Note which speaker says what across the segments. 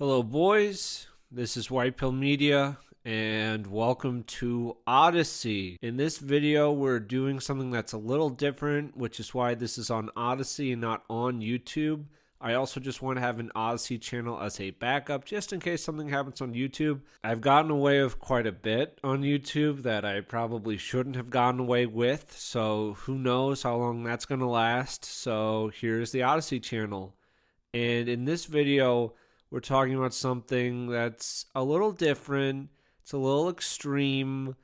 Speaker 1: Hello, boys. This is White Pill Media, and welcome to Odysee. In this video, we're doing something that's a little different, which is why this is on Odysee and not on YouTube. I also just want to have an Odysee channel as a backup, just in case something happens on YouTube. I've gotten away with quite a bit on YouTube that I probably shouldn't have gotten away with, so who knows how long that's going to last. So here's the Odysee channel. And in this video, we're talking about something that's a little different, it's a little extreme,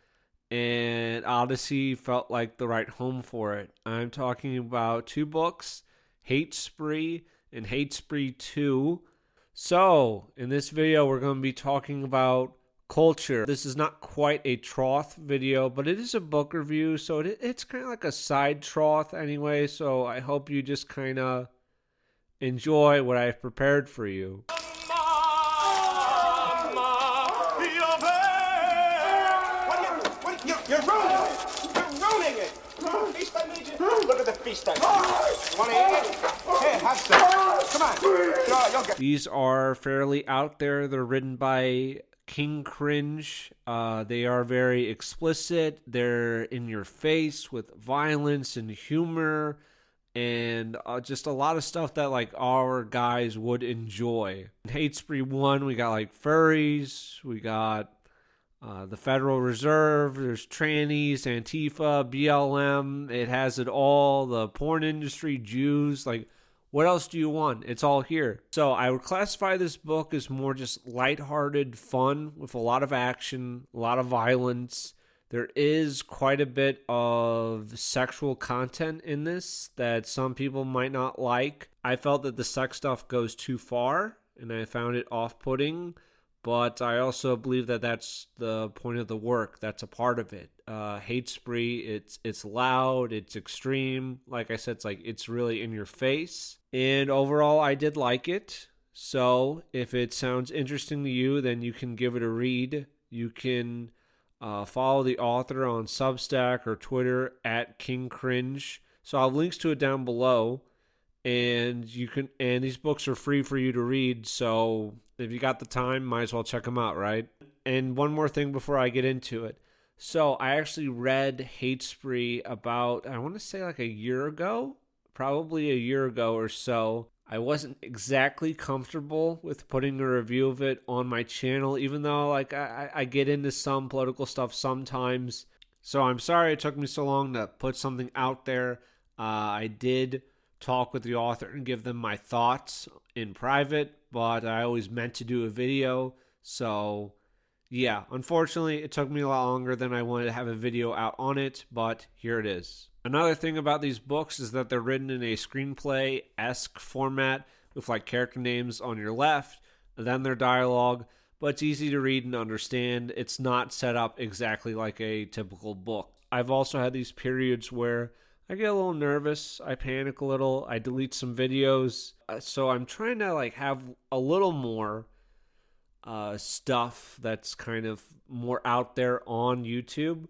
Speaker 1: and Odysee felt like the right home for it. I'm talking about two books, Hate Spree and Hate Spree 2. So, in this video, we're going to be talking about culture. This is not quite a troth video, but it is a book review, so it's kind of like a side troth anyway, so I hope you just kind of enjoy what I've prepared for you.
Speaker 2: You're ruining it! You're ruining it! Feast I made you? Look at the feast I made you. You want to eat it? Here, have some. Come on. Sure, you'll get.
Speaker 1: These are fairly out there. They're written by King Cringe. They are very explicit. They're in your face with violence and humor and just a lot of stuff that like our guys would enjoy. In Hate Spree 1, we got like furries. We got the Federal Reserve, there's trannies, Antifa, BLM, it has it all, the porn industry, Jews, like, what else do you want? It's all here. So I would classify this book as more just lighthearted fun with a lot of action, a lot of violence. There is quite a bit of sexual content in this that some people might not like. I felt that the sex stuff goes too far, and I found it off-putting. But I also believe that that's the point of the work. That's a part of it. Hate Spree, it's loud, it's extreme. Like I said, it's really in your face. And overall, I did like it. So if it sounds interesting to you, then you can give it a read. You can follow the author on Substack or Twitter at King Cringe. So I'll have links to it down below. And these books are free for you to read, so if you got the time, might as well check them out, right? And one more thing before I get into it. So I actually read Hate Spree about, I want to say like a year ago, probably a year ago or so. I wasn't exactly comfortable with putting a review of it on my channel, even though like I get into some political stuff sometimes. So I'm sorry it took me so long to put something out there. I did talk with the author and give them my thoughts in private, but I always meant to do a video. So yeah, unfortunately it took me a lot longer than I wanted to have a video out on it, but here it is. Another thing about these books is that they're written in a screenplay-esque format with like character names on your left, then their dialogue, but it's easy to read and understand. It's not set up exactly like a typical book. I've also had these periods where I get a little nervous, I panic a little, I delete some videos, so I'm trying to like have a little more stuff that's kind of more out there on YouTube,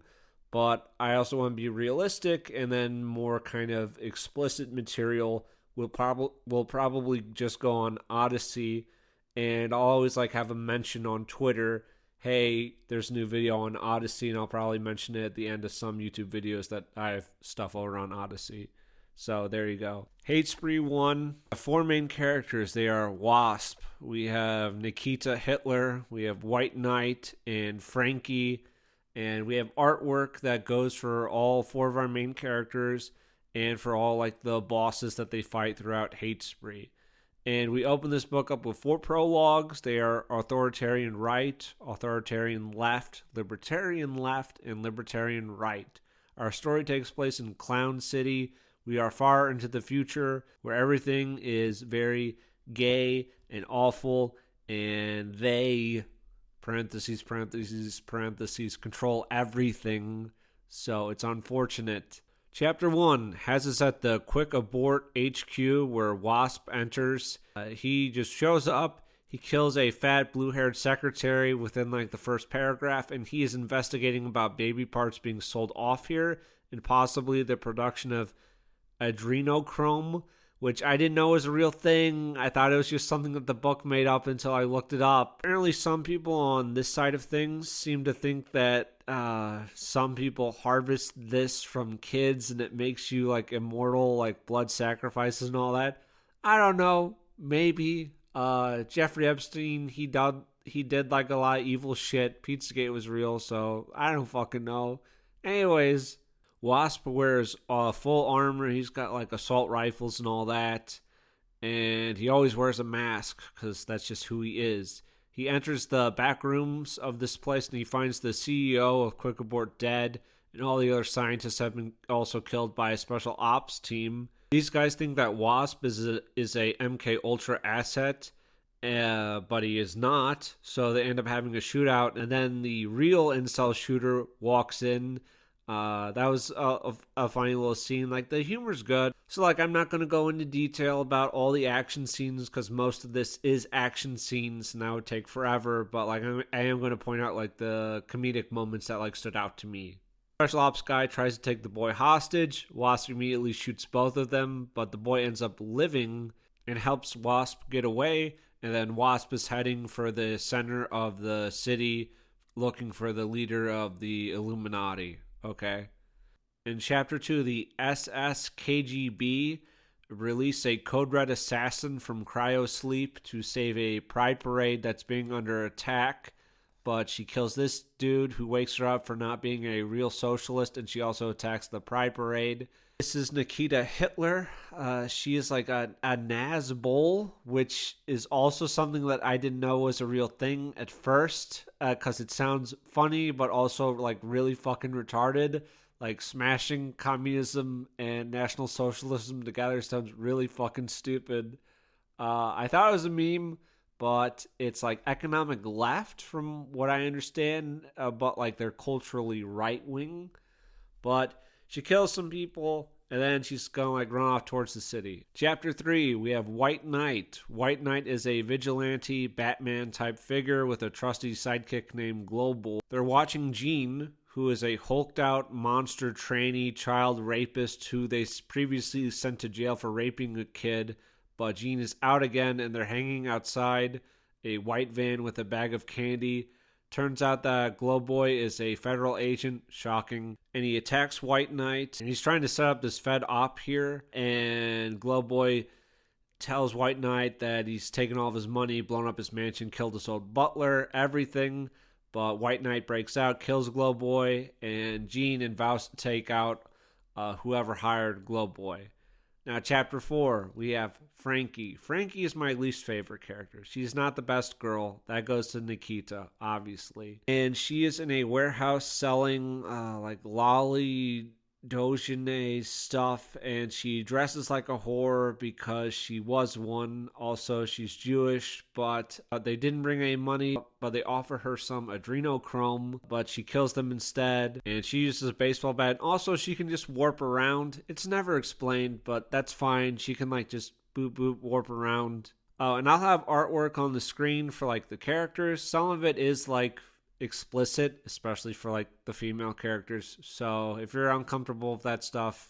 Speaker 1: but I also want to be realistic, and then more kind of explicit material will probably just go on Odysee, and I'll always like have a mention on Twitter, hey, there's a new video on Odysee, and I'll probably mention it at the end of some YouTube videos that I have stuff over on Odysee. So there you go. Hate Spree 1. Four main characters. They are Wasp. We have Nikita Hitler. We have White Knight and Frankie. And we have artwork that goes for all four of our main characters and for all like the bosses that they fight throughout Hate Spree. And we open this book up with 4 prologues. They are authoritarian right, authoritarian left, libertarian left, and libertarian right. Our story takes place in Clown City. We are far into the future where everything is very gay and awful, and they, parentheses, parentheses, parentheses, control everything. So it's unfortunate. Chapter 1 has us at the Quick Abort HQ where Wasp enters. He just shows up. He kills a fat blue-haired secretary within like the first paragraph, and he is investigating about baby parts being sold off here and possibly the production of adrenochrome, which I didn't know was a real thing. I thought it was just something that the book made up until I looked it up. Apparently, some people on this side of things seem to think that some people harvest this from kids and it makes you like immortal, like blood sacrifices and all that. I don't know. Maybe. Jeffrey Epstein, he did like a lot of evil shit. Pizzagate was real, so I don't fucking know. Anyways, Wasp wears full armor. He's got like assault rifles and all that. And he always wears a mask because that's just who he is. He enters the back rooms of this place and he finds the CEO of Quick Abort dead. And all the other scientists have been also killed by a special ops team. These guys think that Wasp is a MK Ultra asset. But he is not. So they end up having a shootout. And then the real incel shooter walks in. That was a funny little scene. Like, the humor's good. So, like, I'm not going to go into detail about all the action scenes because most of this is action scenes and that would take forever. But, like, I am going to point out, like, the comedic moments that, like, stood out to me. Special ops guy tries to take the boy hostage. Wasp immediately shoots both of them, but the boy ends up living and helps Wasp get away. And then Wasp is heading for the center of the city looking for the leader of the Illuminati. Okay. In Chapter 2, the SSKGB release a code red assassin from cryosleep to save a pride parade that's being under attack. But she kills this dude who wakes her up for not being a real socialist, and she also attacks the pride parade. This is Nikita Hitler. She is like a Nazbol, which is also something that I didn't know was a real thing at first, because it sounds funny, but also like really fucking retarded. Like, smashing communism and National Socialism together sounds really fucking stupid. I thought it was a meme, but it's like economic left from what I understand, but like they're culturally right-wing. But she kills some people, and then she's going to like run off towards the city. Chapter 3, we have White Knight. White Knight is a vigilante Batman type figure with a trusty sidekick named Global. They're watching Jean, who is a hulked out monster trainee child rapist who they previously sent to jail for raping a kid. But Jean is out again and they're hanging outside a white van with a bag of candy. Turns out that Glowboy is a federal agent, shocking, and he attacks White Knight. And he's trying to set up this Fed op here, and Glowboy tells White Knight that he's taken all of his money, blown up his mansion, killed his old butler, everything. But White Knight breaks out, kills Glowboy, and Jean and vows to take out whoever hired Glowboy. Now, Chapter 4, we have Frankie. Frankie is my least favorite character. She's not the best girl. That goes to Nikita, obviously. And she is in a warehouse selling like lolly Dojine stuff, and she dresses like a whore because she was one. Also, she's Jewish, but they didn't bring any money, but they offer her some adrenochrome, but she kills them instead, and she uses a baseball bat. Also, she can just warp around. It's never explained, but that's fine. She can like just boop boop warp around. And I'll have artwork on the screen for like the characters. Some of it is like explicit, especially for like the female characters, so if you're uncomfortable with that stuff,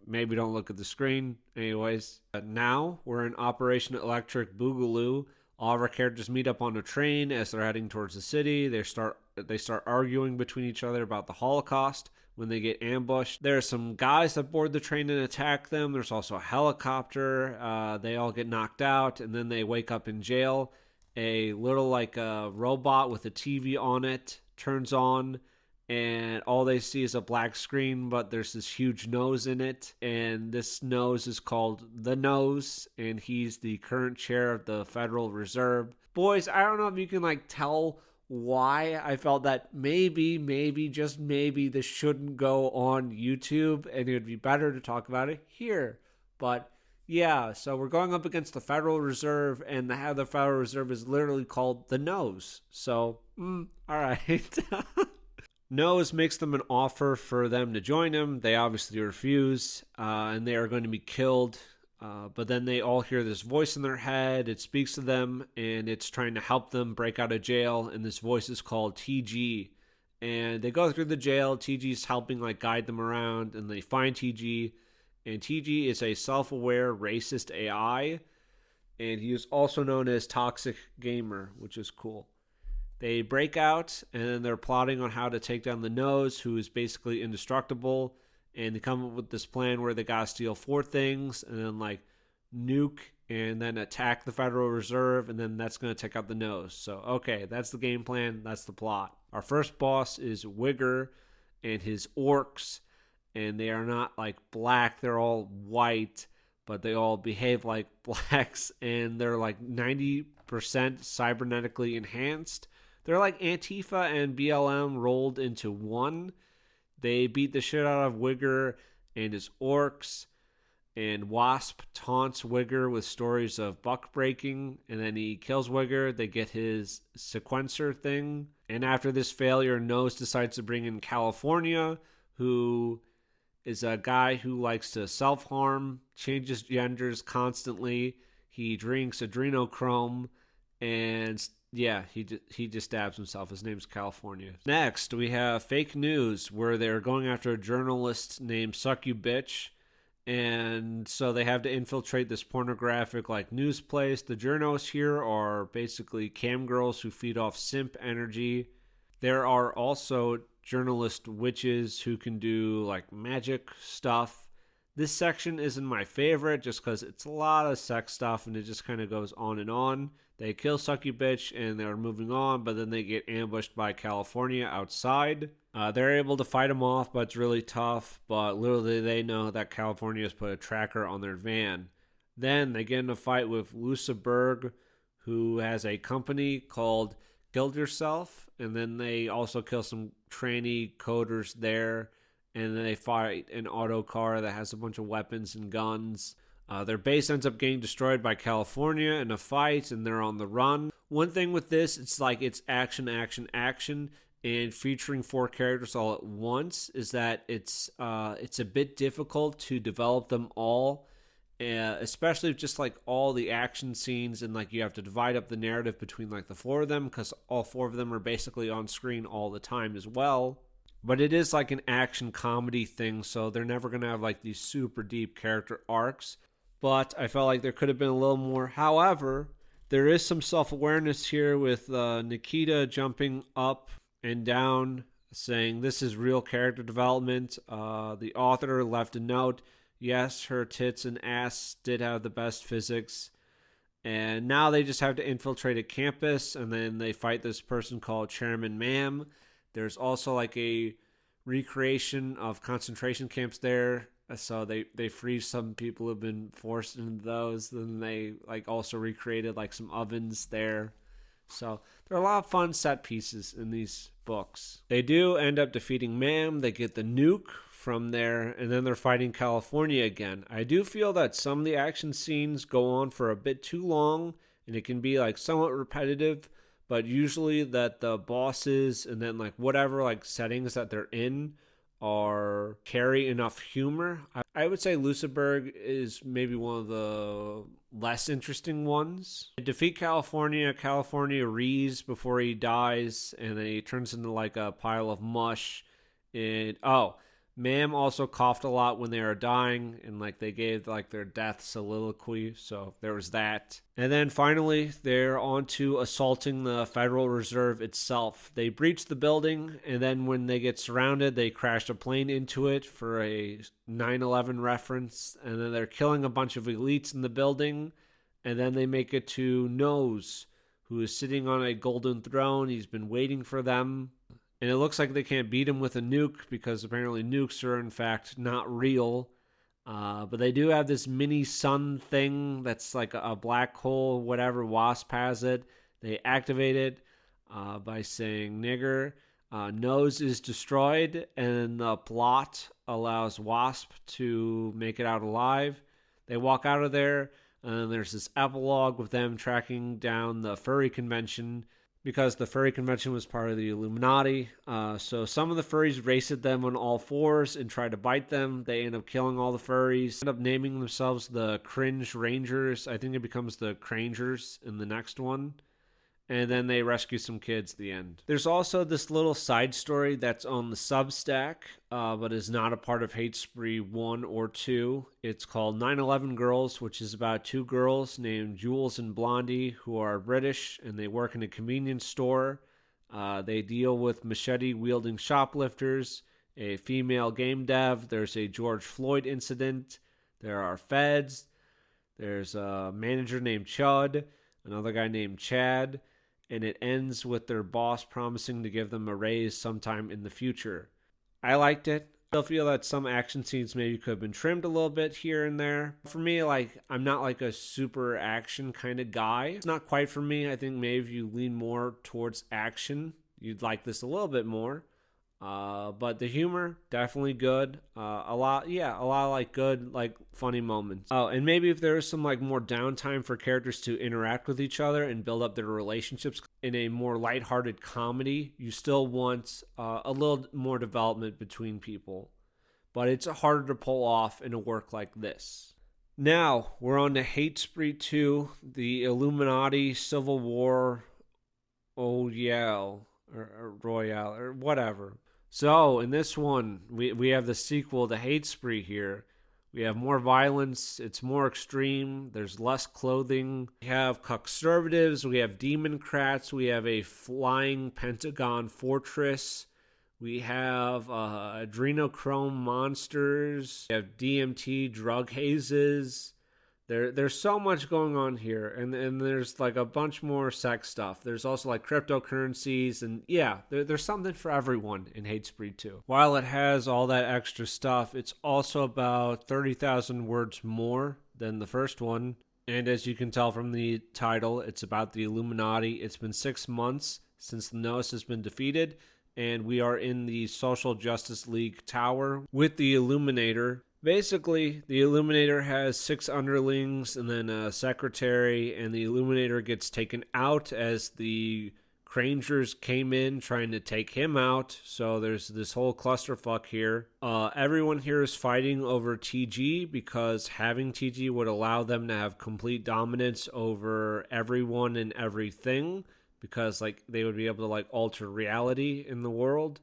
Speaker 1: maybe don't look at the screen. Anyways, now we're in Operation Electric Boogaloo. All of our characters meet up on a train as they're heading towards the city. They start arguing between each other about the Holocaust. When they get ambushed, there are some guys that board the train and attack them. There's also a helicopter. They all get knocked out, and then they wake up in jail. A little like a robot with a TV on it turns on, and all they see is a black screen, but there's this huge nose in it, and this nose is called the Nose, and he's the current chair of the Federal Reserve. Boys, I don't know if you can like tell why I felt that maybe, just maybe this shouldn't go on YouTube, and it would be better to talk about it here. But yeah, so we're going up against the Federal Reserve, and the Federal Reserve is literally called the Nose. So, all right. Nose makes them an offer for them to join him. They obviously refuse, and they are going to be killed. But then they all hear this voice in their head. It speaks to them, and it's trying to help them break out of jail. And this voice is called TG. And they go through the jail. TG's helping like guide them around, and they find TG. And TG is a self-aware racist AI, and he is also known as Toxic Gamer, which is cool. They break out, and then they're plotting on how to take down the Nose, who is basically indestructible. And they come up with this plan where they gotta steal 4 things, and then like nuke, and then attack the Federal Reserve, and then that's gonna take out the Nose. So okay, that's the game plan. That's the plot. Our first boss is Wigger and his orcs, and they are not like black; they're all white, but they all behave like blacks, and they're like 90% cybernetically enhanced. They're like Antifa and BLM rolled into one. They beat the shit out of Wigger and his orcs, and Wasp taunts Wigger with stories of buck breaking, and then he kills Wigger. They get his sequencer thing, and after this failure, Nose decides to bring in California, who is a guy who likes to self-harm, changes genders constantly. He drinks adrenochrome, and yeah, he just stabs himself. His name's California. Next, we have fake news, where they're going after a journalist named Suck You Bitch. And so they have to infiltrate this pornographic like news place. The journos here are basically cam girls who feed off simp energy. There are also journalist witches who can do like magic stuff. This section isn't my favorite just because it's a lot of sex stuff and it just kind of goes on and on. They kill Sucky Bitch and they're moving on, but then they get ambushed by California outside. They're able to fight him off, but it's really tough. But literally they know that California has put a tracker on their van. Then they get in a fight with Luciberg, who has a company called Killed Yourself. And then they also kill some tranny coders there. And then they fight an auto car that has a bunch of weapons and guns. Their base ends up getting destroyed by California in a fight, and they're on the run. One thing with this, it's like it's action, action, action, and featuring 4 characters all at once is that it's a bit difficult to develop them all, especially just like all the action scenes, and like you have to divide up the narrative between like the 4 of them because all 4 of them are basically on screen all the time as well. But it is like an action comedy thing, so they're never going to have like these super deep character arcs. But I felt like there could have been a little more. However, there is some self-awareness here with Nikita jumping up and down, saying this is real character development. The author left a note. Yes, her tits and ass did have the best physics. And now they just have to infiltrate a campus, and then they fight this person called Chairman Ma'am. There's also like a recreation of concentration camps there. So they free some people who've been forced into those. Then they like also recreated like some ovens there. So there are a lot of fun set pieces in these books. They do end up defeating Ma'am. They get the nuke from there, and then they're fighting California again. I do feel that some of the action scenes go on for a bit too long, and it can be like somewhat repetitive. But usually that the bosses and then like whatever like settings that they're in are carry enough humor. I would say Luciberg is maybe one of the less interesting ones. They defeat California. California rees before he dies, and then he turns into like a pile of mush. And Ma'am also coughed a lot when they were dying, and like they gave like their death soliloquy, so there was that. And then finally, they're on to assaulting the Federal Reserve itself. They breach the building, and then when they get surrounded, they crash a plane into it for a 9/11 reference, and then they're killing a bunch of elites in the building, and then they make it to Nose, who is sitting on a golden throne. He's been waiting for them. And it looks like they can't beat him with a nuke because apparently nukes are in fact not real. But they do have this mini sun thing that's like a black hole, whatever. Wasp has it. They activate it by saying nigger. Nose is destroyed, and the plot allows Wasp to make it out alive. They walk out of there, and there's this epilogue with them tracking down the furry convention, because the furry convention was part of the Illuminati. So some of the furries raced them on all 4s and tried to bite them. They end up killing all the furries. End up naming themselves the Cringe Rangers. I think it becomes the Crangers in the next one. and then they rescue some kids at the end. There's also this little side story that's on the Substack, but is not a part of Hate Spree 1 or 2. It's called 9/11 Girls, which is about two girls named Jules and Blondie who are British, and they work in a convenience store. They deal with machete-wielding shoplifters, a female game dev. There's a George Floyd incident. There are feds. There's a manager named Chud, another guy named Chad, and it ends with their boss promising to give them a raise sometime in the future. I liked it. I still feel that some action scenes maybe could have been trimmed a little bit here and there. For me, I'm not like a super action kind of guy. It's not quite for me. I think maybe if you lean more towards action, you'd like this a little bit more. But the humor, definitely good. A lot of like good, like funny moments. Oh, and maybe if there is some like more downtime for characters to interact with each other and build up their relationships in a more lighthearted comedy, you still want a little more development between people. But it's harder to pull off in a work like this. Now, we're on to Hate Spree 2, the Illuminati Civil War, or Royale, or whatever. So, in this one, we have the sequel to Hate Spree here. We have more violence. It's more extreme. There's less clothing. We have conservatives. We have Democrats. We have a flying Pentagon fortress. We have adrenochrome monsters. We have DMT drug hazes. There's so much going on here, and there's like a bunch more sex stuff. There's also like cryptocurrencies, and yeah, there's something for everyone in Hate Spree 2. While it has all that extra stuff, it's also about 30,000 words more than the first one. And as you can tell from the title, it's about the Illuminati. It's been 6 months since the Gnosis has been defeated, and we are in the Social Justice League Tower with the Illuminator. Basically, the Illuminator has 6 underlings and then a secretary, and the Illuminator gets taken out as the Crangers came in trying to take him out. So there's this whole clusterfuck here. Everyone here is fighting over TG because having TG would allow them to have complete dominance over everyone and everything, because like they would be able to like alter reality in the world.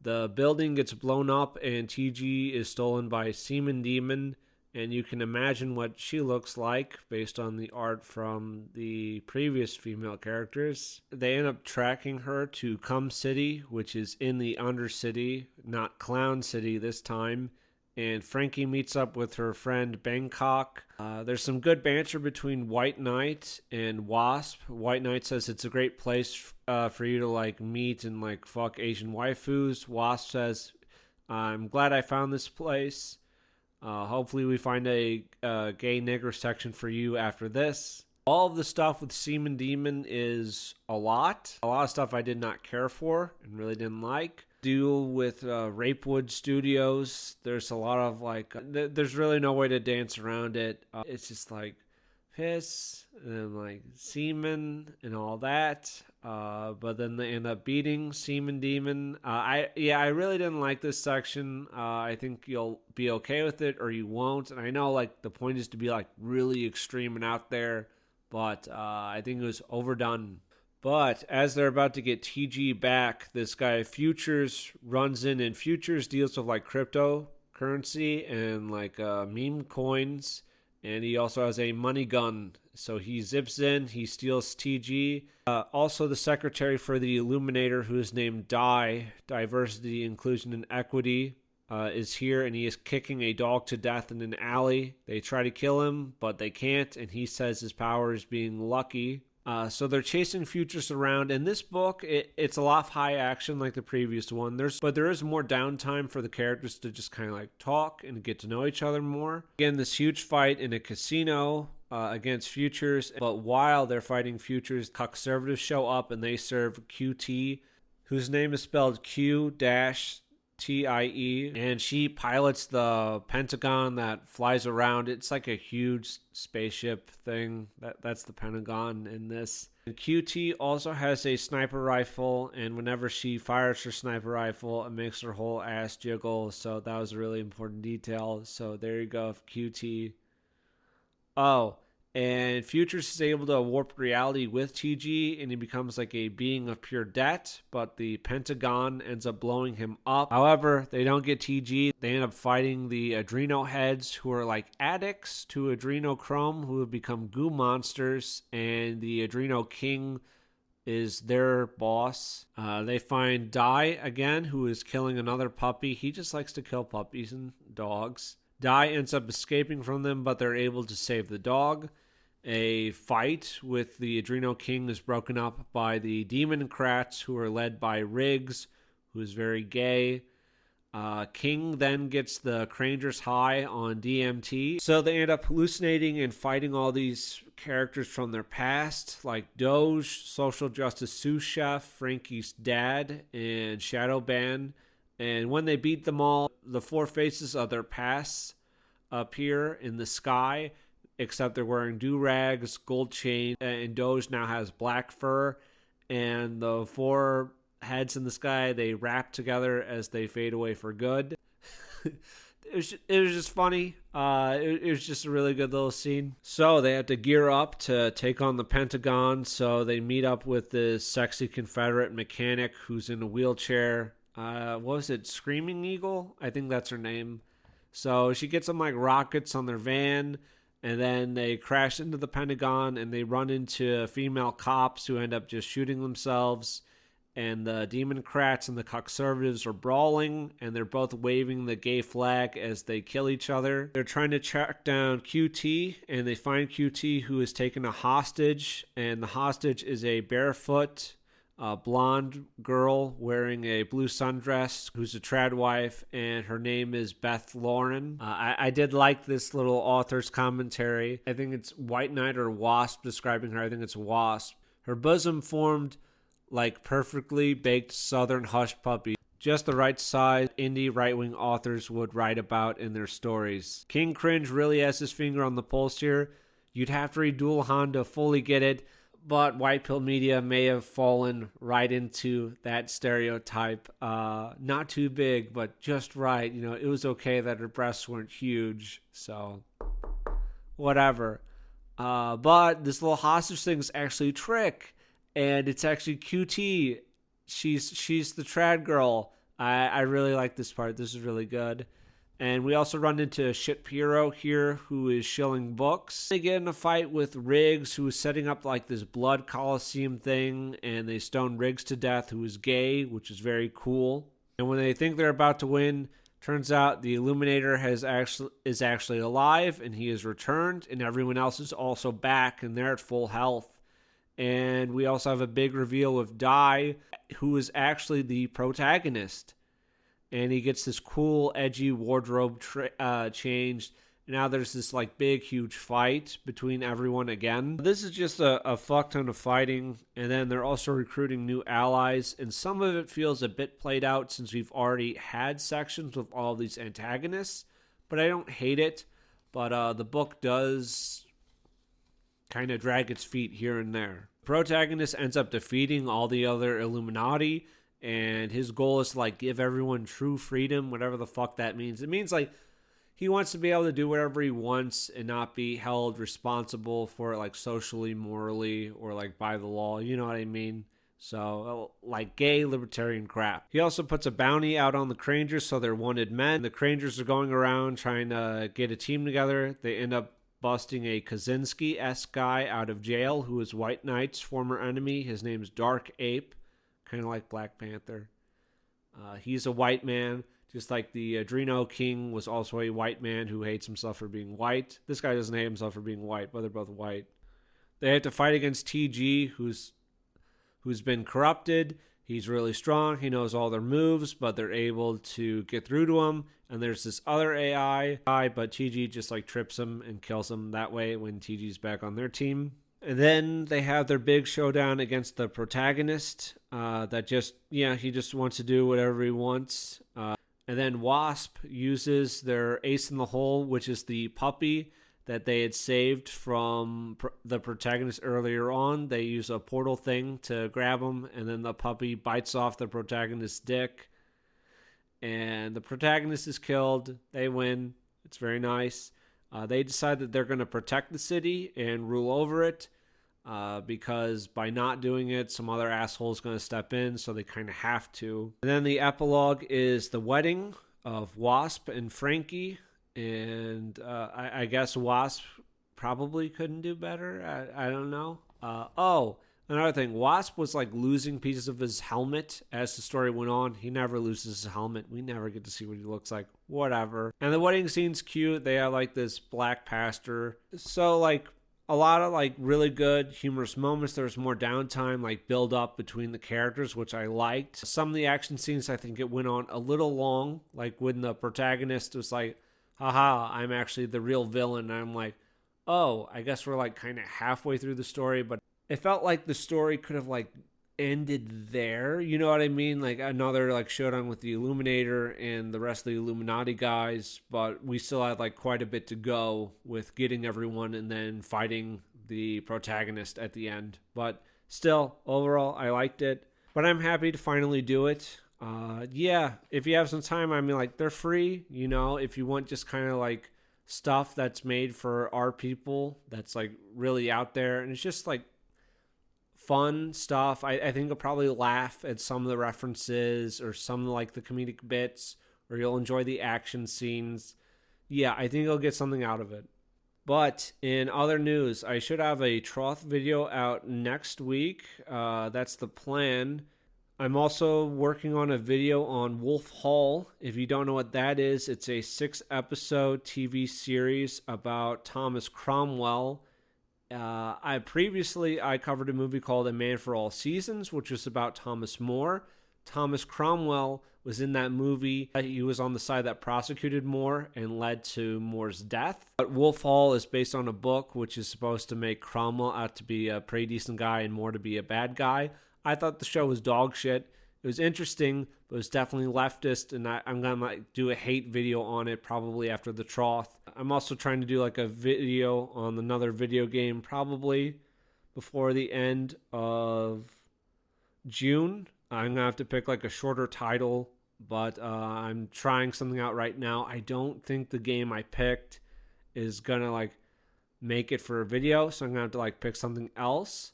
Speaker 1: The building gets blown up and TG is stolen by Semen Demon, and you can imagine what she looks like based on the art from the previous female characters. They end up tracking her to Cum City, which is in the Undercity, not Clown City this time, and Frankie meets up with her friend Bangkok. There's some good banter between White Knight and Wasp. White Knight says it's a great place for you to like meet and like fuck Asian waifus. Wasp says, I'm glad I found this place. Hopefully we find a gay nigger section for you after this. All of the stuff with Semen Demon is a lot of stuff I did not care for and really didn't like. Deal with Rapewood Studios. There's a lot of like, there's really no way to dance around it. It's just like piss and like semen and all that. But then they end up beating Semen Demon. I really didn't like this section. I think you'll be okay with it or you won't. And I know like the point is to be like really extreme and out there, but I think it was overdone. But as they're about to get TG back, this guy Futures runs in, and Futures deals with like cryptocurrency and like meme coins, and he also has a money gun. So he zips in, he steals TG. Also the secretary for the Illuminator, who is named Diversity, Inclusion, and Equity, is here, and he is kicking a dog to death in an alley. They try to kill him, but they can't, and he says his power is being lucky. So they're chasing Futures around. In this book, it's a lot of high action like the previous one. But there is more downtime for the characters to just kind of like talk and get to know each other more. Again, this huge fight in a casino against Futures. But while they're fighting Futures, conservatives show up and they serve QT, whose name is spelled Q-TIE, and she pilots the Pentagon that flies around. It's like a huge spaceship thing. That's the Pentagon in this. And QT also has a sniper rifle, and whenever she fires her sniper rifle, it makes her whole ass jiggle. So that was a really important detail. So there you go, QT. Oh, And Futures is able to warp reality with TG, and he becomes like a being of pure debt, but the Pentagon ends up blowing him up. However, they don't get TG. They end up fighting the Adreno heads, who are like addicts to adrenochrome, who have become goo monsters, and the Adreno King is their boss. They find Dai again, who is killing another puppy. He just likes to kill puppies and dogs. Dai ends up escaping from them, but they're able to save the dog. A fight with the Adreno King is broken up by the Democrats, who are led by Riggs, who is very gay. King then gets the Cranger's high on DMT. So they end up hallucinating and fighting all these characters from their past, like Doge, Social Justice Sous Chef, Frankie's dad, and Shadowban. And when they beat them all, the four faces of their pasts appear in the sky, except they're wearing do-rags, gold chain, and Doge now has black fur. And the four heads in the sky, they wrap together as they fade away for good. It was just funny. It was just a really good little scene. So they had to gear up to take on the Pentagon. So they meet up with this sexy Confederate mechanic who's in a wheelchair. What was it? Screaming Eagle? I think that's her name. So she gets them like rockets on their van, and then they crash into the Pentagon, and they run into female cops who end up just shooting themselves. And the Democrats and the conservatives are brawling, and they're both waving the gay flag as they kill each other. They're trying to track down QT, and they find QT, who is taken a hostage, and the hostage is a barefoot blonde girl wearing a blue sundress who's a trad wife, and her name is Beth Lauren. I did like this little author's commentary. I think it's White Knight or Wasp describing her. I think it's Wasp. Her bosom formed like perfectly baked southern hush puppy, just the right size indie right-wing authors would write about in their stories. King Cringe really has his finger on the pulse here. You'd have to read Dual Han to fully get it, but White Pill Media may have fallen right into that stereotype. Not too big, but just right. You know, it was okay that her breasts weren't huge, so whatever. But this little hostage thing is actually a trick. And it's actually QT. She's the trad girl. I really like this part. This is really good. And we also run into Shit Piero here, who is shilling books. They get in a fight with Riggs, who is setting up like this blood coliseum thing, and they stone Riggs to death, who is gay, which is very cool. And when they think they're about to win, turns out the Illuminator is actually alive, and he has returned, and everyone else is also back, and they're at full health. And we also have a big reveal of Dai, who is actually the protagonist. And he gets this cool, edgy wardrobe changed. Now there's this like big, huge fight between everyone again. This is just a fuck ton of fighting. And then they're also recruiting new allies. And some of it feels a bit played out since we've already had sections with all these antagonists. But I don't hate it. But the book does kind of drag its feet here and there. Protagonist ends up defeating all the other Illuminati, and his goal is to like give everyone true freedom, whatever the fuck that means. It means like he wants to be able to do whatever he wants and not be held responsible for it, like socially, morally, or like by the law. You know what I mean? So like gay libertarian crap. He also puts a bounty out on the Crangers, so they're wanted men. The Crangers are going around trying to get a team together. They end up busting a Kaczynski-esque guy out of jail who is White Knight's former enemy. His name's Dark Ape, kind of like Black Panther. He's a white man, just like the Adreno King was also a white man who hates himself for being white. This guy doesn't hate himself for being white, but they're both white. They have to fight against TG, who's been corrupted. He's really strong. He knows all their moves, but they're able to get through to him. And there's this other AI, but TG just like trips him and kills him that way when TG's back on their team. And then they have their big showdown against the protagonist he just wants to do whatever he wants. And then Wasp uses their ace in the hole, which is the puppy that they had saved from the protagonist earlier on. They use a portal thing to grab him, and then the puppy bites off the protagonist's dick. And the protagonist is killed. They win. It's very nice. They decide that they're going to protect the city and rule over it because by not doing it, some other asshole is going to step in, so they kind of have to. And then the epilogue is the wedding of Wasp and Frankie, and I guess Wasp probably couldn't do better. I don't know. Another thing, Wasp was like losing pieces of his helmet as the story went on. He never loses his helmet. We never get to see what he looks like. Whatever. And the wedding scene's cute. They have like this black pastor. So like a lot of like really good humorous moments. There's more downtime, like build up between the characters, which I liked. Some of the action scenes, I think it went on a little long. Like when the protagonist was like, haha, I'm actually the real villain. And I'm like, oh, I guess we're like kind of halfway through the story, but it felt like the story could have like ended there. You know what I mean? Like another like showdown with the Illuminator and the rest of the Illuminati guys, but we still had like quite a bit to go with getting everyone and then fighting the protagonist at the end. But still, overall, I liked it. But I'm happy to finally do it. Yeah, if you have some time, I mean, like they're free. You know, if you want just kind of like stuff that's made for our people, that's like really out there, and it's just like fun stuff. I think you'll probably laugh at some of the references or some of like the comedic bits, or you'll enjoy the action scenes. Yeah, I think you'll get something out of it. But in other news, I should have a Troth video out next week. That's the plan. I'm also working on a video on Wolf Hall. If you don't know what that is, it's a 6-episode TV series about Thomas Cromwell. I covered a movie called A Man for All Seasons, which was about Thomas More. Thomas Cromwell was in that movie. He was on the side that prosecuted More and led to More's death. But Wolf Hall is based on a book which is supposed to make Cromwell out to be a pretty decent guy and More to be a bad guy. I thought the show was dog shit. It was interesting, but it was definitely leftist, and I'm going to like do a hate video on it probably after the Troth. I'm also trying to do like a video on another video game probably before the end of June. I'm going to have to pick like a shorter title, but I'm trying something out right now. I don't think the game I picked is going to like make it for a video, so I'm going to have to like pick something else.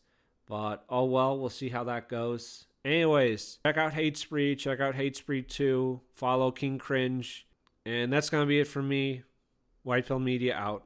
Speaker 1: But oh well, we'll see how that goes. Anyways, check out Hate Spree, check out Hate Spree 2, follow King Cringe, and that's going to be it for me. White Pill Media out.